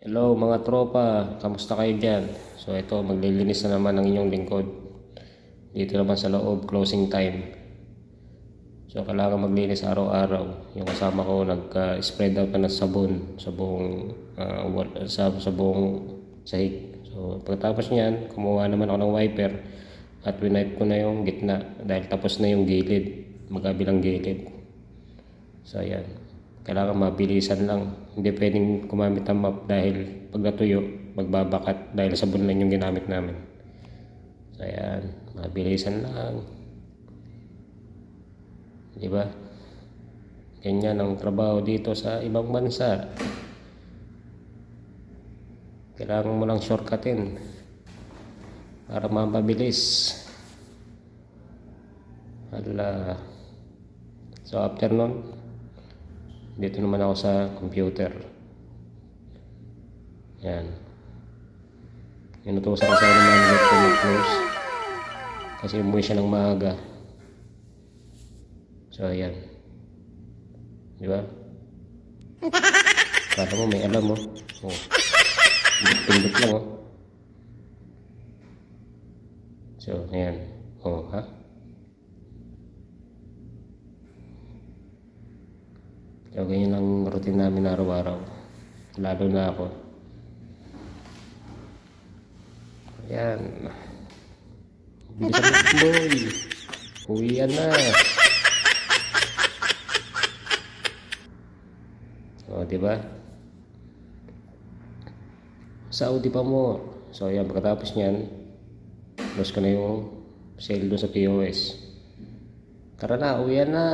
Hello mga tropa, kamusta kayo dyan? So ito, maglilinis na naman ang inyong lingkod. Dito naman sa loob, closing time. So kailangan maglinis araw-araw. Yung kasama ko nag-spread out na ng sabon sa buong sa buong sahig. So pagkatapos niyan, kumuha naman ako ng wiper at winipe ko na yung gitna dahil tapos na yung gilid, magkabilang gilid. So ayan, kailangan mabilisan lang. Hindi pwedeng gumamit ng mop dahil pag natuyo, magbabakat dahil sabon lang yung ginamit namin. So ayan, mabilisan lang. Diba? Ganyan ang trabaho dito sa ibang bansa. Kailangan mo lang shortcutin para mapabilis. Hala. So after nun, dito naman ako sa computer. Yan. Inutusan ko sa manager ko mag-close kasi umuwi siya ng maaga. So ayan. Diba? Kala mo may alam mo. Oh. Pindot lang oh. So ayan. Oh ha? So ganyan ang routine namin araw-araw. Lalo na ako. Ayan. Bilisan mo boy. Uwian na. O diba? Saudi pa mo. So ayan, pagkatapos nyan, close ko na yung sale doon sa POS. Tara na, uwian na.